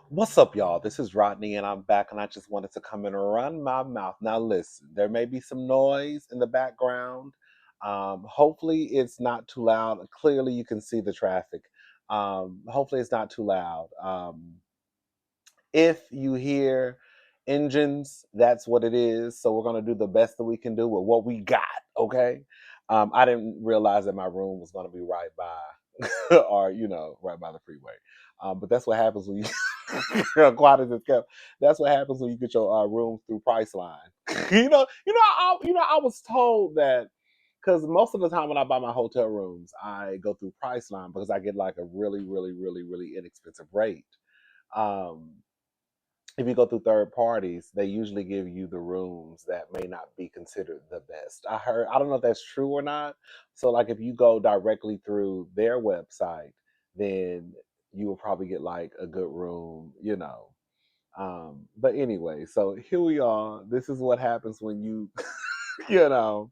What's up, y'all? This is Rodney, and I'm back, and I just wanted to come and run my mouth. Now, listen, there may be some noise in the background. Hopefully, it's not too loud. Clearly, you can see the traffic. Hopefully, it's not too loud. If you hear engines, that's what it is. So, we're going to do the best that we can do with what we got, okay? I didn't realize that my room was going to be right by, or, right by the freeway. But that's what happens when you quiet as it's kept. That's what happens when you get your room through Priceline. I was told that because most of the time when I buy my hotel rooms, I go through Priceline because I get like a really, really, really, really inexpensive rate. Um, if you go through third parties, they usually give you the rooms that may not be considered the best. I don't know if that's true or not. So, like, if you go directly through their website, then you will probably get like a good room. But anyway, so here we are. This is what happens when you, you know,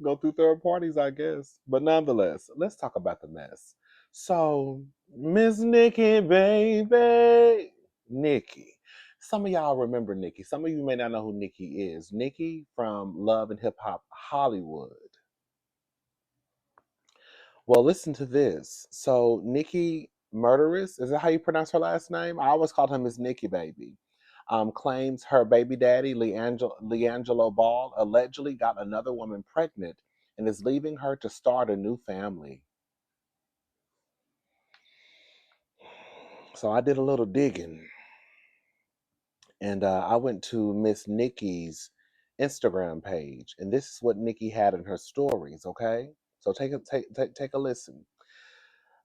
go through third parties, I guess. But nonetheless, let's talk about the mess. So, Miss Nikki, baby, Nikki. Some of y'all remember Nikki. Some of you may not know who Nikki is. Nikki from Love and Hip Hop Hollywood. Well, listen to this. So, Nikki Murderess, is that how you pronounce her last name? I always called her Miss Nikki Baby. Claims her baby daddy, LiAngelo Ball, allegedly got another woman pregnant and is leaving her to start a new family. So I did a little digging, and I went to Miss Nikki's Instagram page, and this is what Nikki had in her stories. Okay, so take a listen.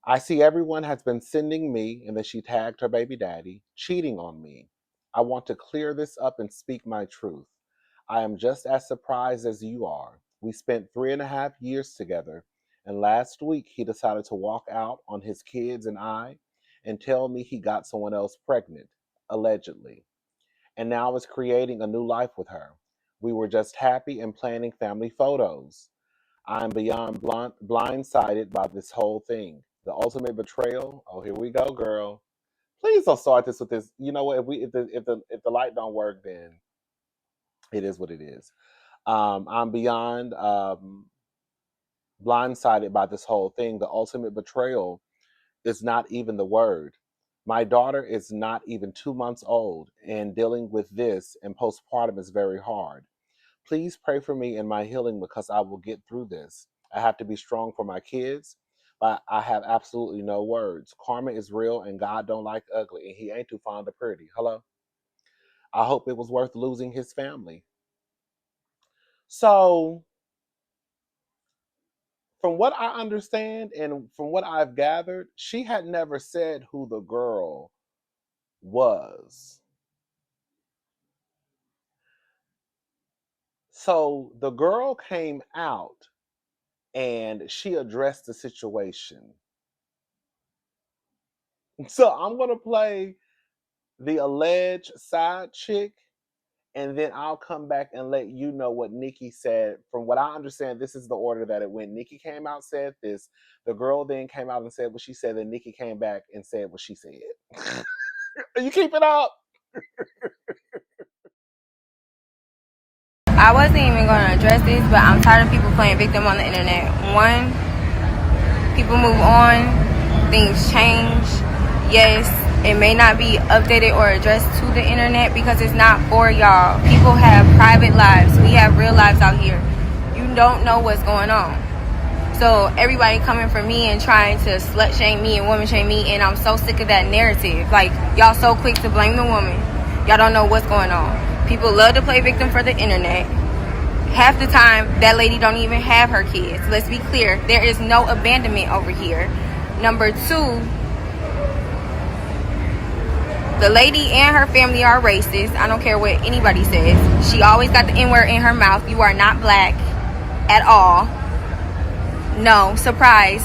I see everyone has been sending me, and then she tagged her baby daddy, cheating on me. I want to clear this up and speak my truth. I am just as surprised as you are. We spent 3.5 years together, and last week he decided to walk out on his kids and I and tell me he got someone else pregnant, allegedly, and now is creating a new life with her. We were just happy and planning family photos. I'm beyond blindsided by this whole thing. The ultimate betrayal. Oh, here we go, girl. Please don't start this with this. You know what? If the light don't work, then it is what it is. I'm beyond blindsided by this whole thing. The ultimate betrayal is not even the word. My daughter is not even 2 months old, and dealing with this and postpartum is very hard. Please pray for me in my healing because I will get through this. I have to be strong for my kids, but I have absolutely no words. Karma is real, and God don't like ugly, and He ain't too fond of pretty. Hello? I hope it was worth losing his family. So, from what I understand and from what I've gathered, she had never said who the girl was. So the girl came out and she addressed the situation. So I'm going to play the alleged side chick, and then I'll come back and let you know what Nikki said. From what I understand, this is the order that it went. Nikki came out, said this. The girl then came out and said what she said. Then Nikki came back and said what she said. You keep it up. I wasn't even going to address this, but I'm tired of people playing victim on the internet. One, people move on, things change. Yes, it may not be updated or addressed to the internet because it's not for y'all. People have private lives. We have real lives out here. You don't know what's going on. So everybody coming for me and trying to slut shame me and woman shame me, and I'm so sick of that narrative. Like, y'all so quick to blame the woman. Y'all don't know what's going on. People love to play victim for the internet. Half the time, that lady don't even have her kids. Let's be clear. There is no abandonment over here. Number two, the lady and her family are racist. I don't care what anybody says. She always got the N-word in her mouth. You are not black at all. No, surprise.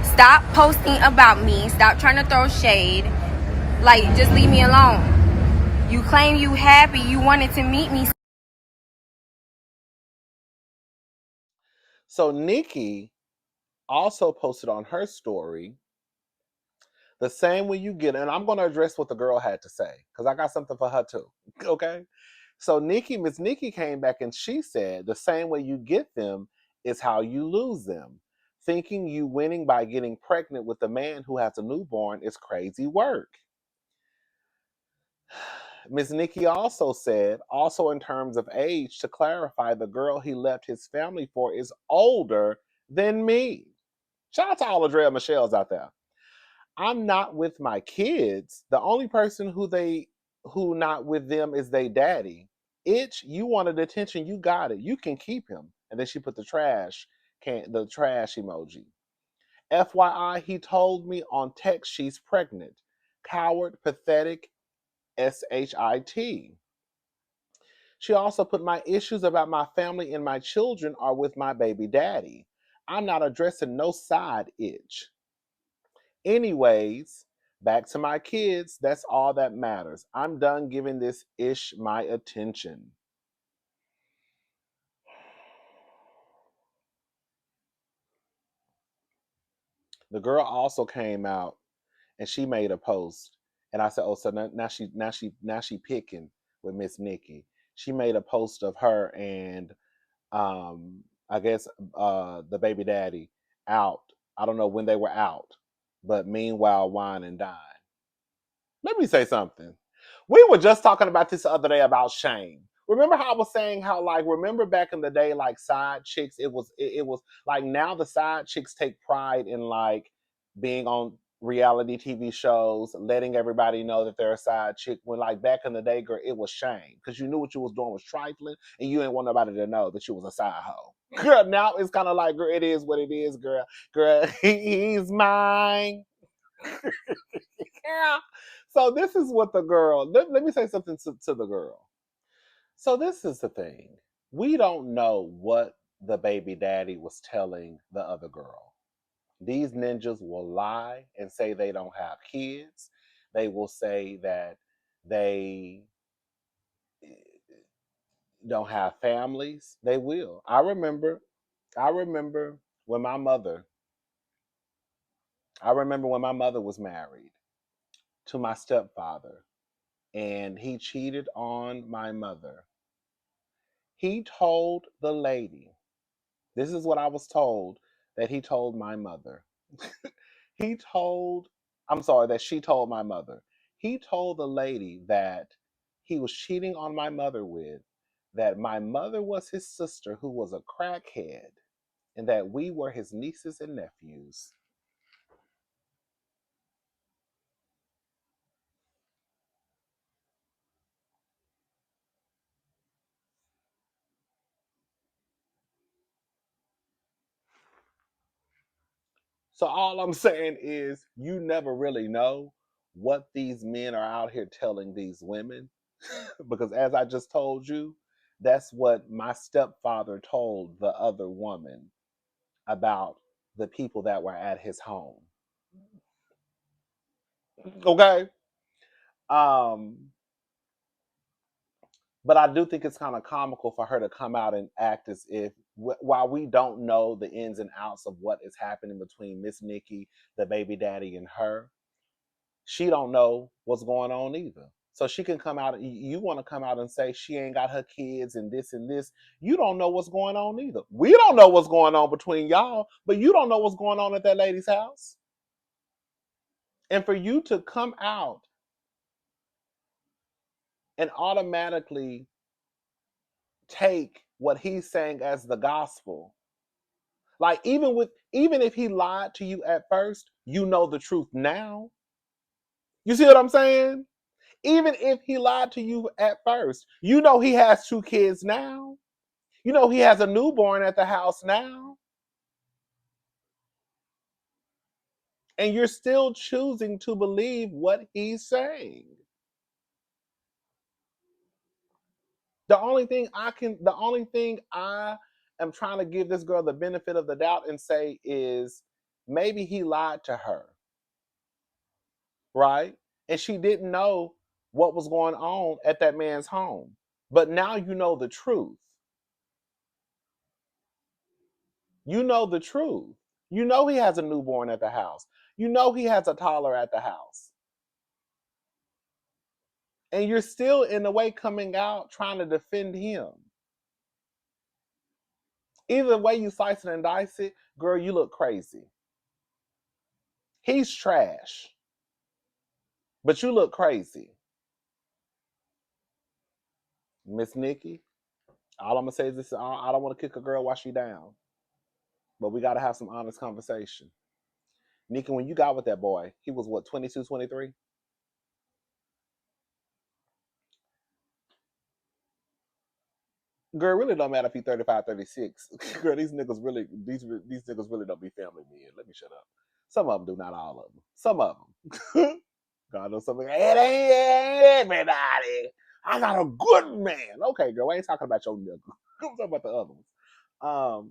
Stop posting about me. Stop trying to throw shade. Like, just leave me alone. You claim you happy. You wanted to meet me. So Nikki also posted on her story The same way you get, and I'm going to address what the girl had to say because I got something for her too. Okay. So Miss Nikki came back and she said, the same way you get them is how you lose them. Thinking you winning by getting pregnant with a man who has a newborn is crazy work. Ms. Nikki also said, also in terms of age, to clarify, the girl he left his family for is older than me. Shout out to all the Drea Michelles out there. I'm not with my kids. The only person who not with them is they daddy. Itch, you wanted attention, you got it. You can keep him. And then she put the trash emoji. FYI, he told me on text she's pregnant. Coward, pathetic, SHIT. She also put, my issues about my family and my children are with my baby daddy. I'm not addressing no side itch. Anyways, back to my kids. That's all that matters. I'm done giving this ish my attention. The girl also came out and she made a post, and I said, "Oh, so now she picking with Miss Nikki." She made a post of her and I guess the baby daddy out. I don't know when they were out, but meanwhile, wine and dine. Let me say something. We were just talking about this the other day about shame. Remember how I was saying how, like, remember back in the day, like, side chicks, it was like, now the side chicks take pride in, like, being on reality TV shows, letting everybody know that they're a side chick, when, like, back in the day, girl, it was shame because you knew what you was doing was trifling and you didn't want nobody to know that you was a side hoe. Girl, now it's kind of like, girl, it is what it is, girl. Girl, he's mine. Yeah. So this is what the girl, let me say something to the girl. So this is the thing. We don't know what the baby daddy was telling the other girl. These ninjas will lie and say they don't have kids. They will say that they don't have families. They will. I remember when my mother, was married to my stepfather and he cheated on my mother. He told the lady, this is what I was told that he told my mother. he told, I'm sorry, that she told my mother. He told the lady that he was cheating on my mother with, that my mother was his sister who was a crackhead, and that we were his nieces and nephews. So all I'm saying is you never really know what these men are out here telling these women. Because as I just told you, that's what my stepfather told the other woman about the people that were at his home. Okay? Um, but I do think it's kind of comical for her to come out and act as if, while we don't know the ins and outs of what is happening between Miss Nikki, the baby daddy, and her, she don't know what's going on either. So she can come out. You want to come out and say she ain't got her kids and this and this. You don't know what's going on either. We don't know what's going on between y'all, but you don't know what's going on at that lady's house. And for you to come out and automatically take what he's saying as the gospel, like, even if he lied to you at first, you know the truth now. You see what I'm saying? Even if he lied to you at first, you know he has two kids now. You know he has a newborn at the house now. And you're still choosing to believe what he's saying. The only thing I am trying to give this girl the benefit of the doubt and say is, maybe he lied to her, right? And she didn't know what was going on at that man's home. But now you know the truth. You know the truth. You know he has a newborn at the house. You know he has a toddler at the house. And you're still, in a way, coming out trying to defend him. Either way you slice it and dice it, girl, you look crazy. He's trash. But you look crazy. Miss Nikki, all I'm going to say is this. I don't want to kick a girl while she down. But we got to have some honest conversation. Nikki, when you got with that boy, he was what, 22, 23? Girl, really don't matter if he's 35, 36. Girl, these niggas really don't be family men. Let me shut up. Some of them do, not all of them. Some of them. God knows something. It ain't everybody. I got a good man. Okay, girl, I ain't talking about your nigga. I'm talking about the other ones.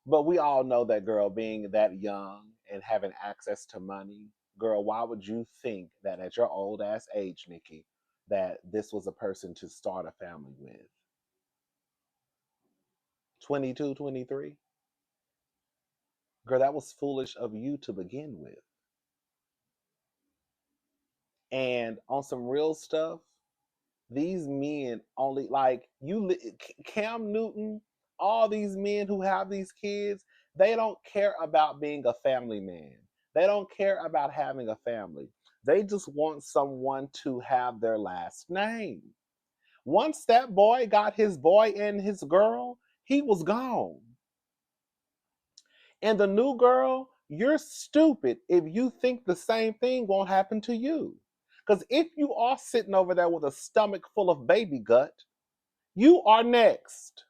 But we all know that, girl, being that young and having access to money, girl, why would you think that at your old ass age, Nikki, that this was a person to start a family with? 22, 23? Girl, that was foolish of you to begin with. And on some real stuff, these men only, like, Cam Newton, all these men who have these kids, they don't care about being a family man. They don't care about having a family. They just want someone to have their last name. Once that boy got his boy and his girl, he was gone. And the new girl, you're stupid if you think the same thing won't happen to you. Because if you are sitting over there with a stomach full of baby gut, you are next.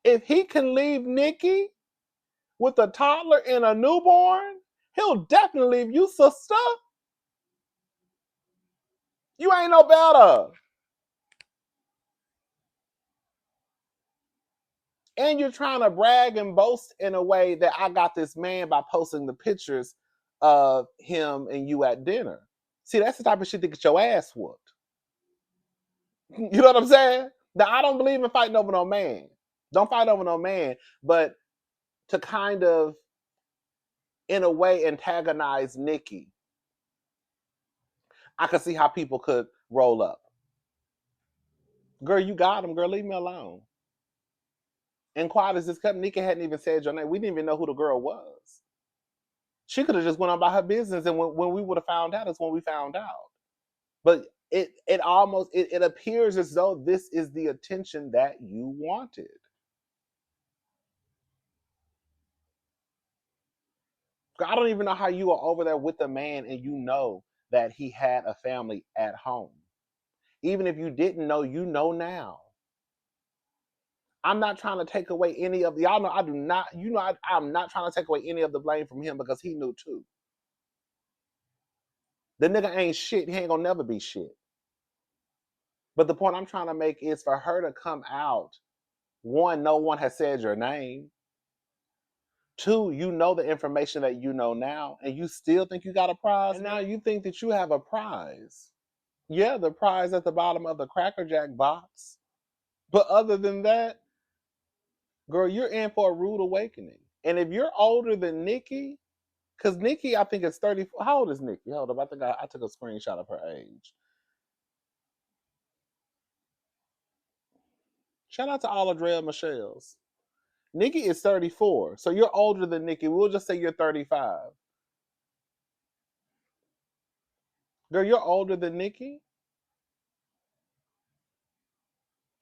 If he can leave Nikki with a toddler and a newborn, he'll definitely leave you, sister. You ain't no better. And you're trying to brag and boast in a way that I got this man by posting the pictures of him and you at dinner. See, that's the type of shit that gets your ass whooped. You know what I'm saying? Now, I don't believe in fighting over no man. Don't fight over no man. But to kind of, in a way, antagonize Nikki, I could see how people could roll up. Girl, you got him. Girl, leave me alone. And quiet as this kept, Nikki hadn't even said your name. We didn't even know who the girl was. She could have just went on by her business, and when we would have found out, is when we found out. But it appears as though this is the attention that you wanted. I don't even know how you are over there with a man and you know that he had a family at home. Even if you didn't know, you know now. I'm not trying to take away any of y'all know I do not, I'm not trying to take away any of the blame from him because he knew too. The nigga ain't shit. He ain't gonna never be shit. But the point I'm trying to make is for her to come out. One, no one has said your name. Two, you know the information that you know now, and you still think you got a prize. And now you think that you have a prize. Yeah, the prize at the bottom of the Cracker Jack box. But other than that, girl, you're in for a rude awakening. And if you're older than Nikki, because Nikki, I think is 30. How old is Nikki? Hold up. I think I took a screenshot of her age. Shout out to all of Drea Michelle's. Nikki is 34. So you're older than Nikki. We'll just say you're 35. Girl, you're older than Nikki?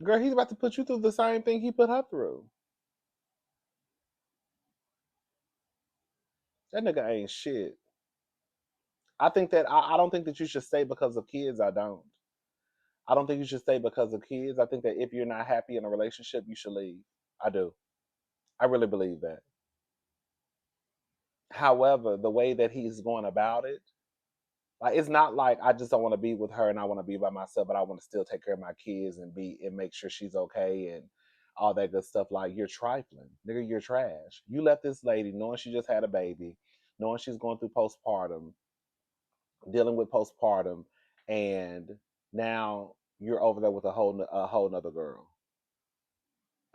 Girl, he's about to put you through the same thing he put her through. That nigga ain't shit. I think that I don't think that you should stay because of kids. I don't. I don't think you should stay because of kids. I think that if you're not happy in a relationship, you should leave. I do. I really believe that. However, the way that he's going about it, like, it's not like I just don't want to be with her and I want to be by myself, but I want to still take care of my kids and make sure she's okay and all that good stuff. Like, you're trifling, nigga. You're trash. You left this lady knowing she just had a baby, knowing she's going through postpartum, dealing with postpartum, and now you're over there with a whole nother girl.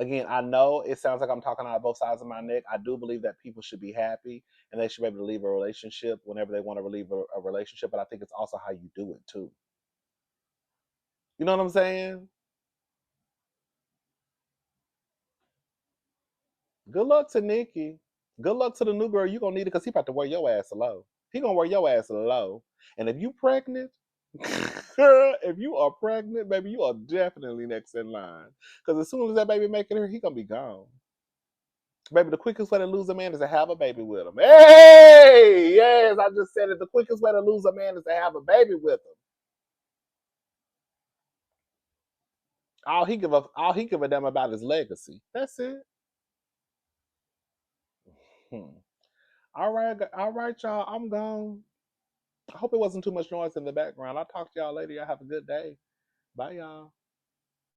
Again, I know it sounds like I'm talking out of both sides of my neck. I do believe that people should be happy and they should be able to leave a relationship whenever they want to leave a relationship. But I think it's also how you do it too. You know what I'm saying? Good luck to Nikki. Good luck to the new girl. You gonna need it because he about to wear your ass low. He gonna wear your ass low. And if you pregnant, if you are pregnant, baby, you are definitely next in line. Because as soon as that baby make it here, he gonna be gone. Baby, the quickest way to lose a man is to have a baby with him. Hey, yes, I just said it. The quickest way to lose a man is to have a baby with him. All he give a damn about his legacy. That's it. Hmm. All right, y'all. I'm gone. I hope it wasn't too much noise in the background. I'll talk to y'all later. Y'all have a good day. Bye, y'all.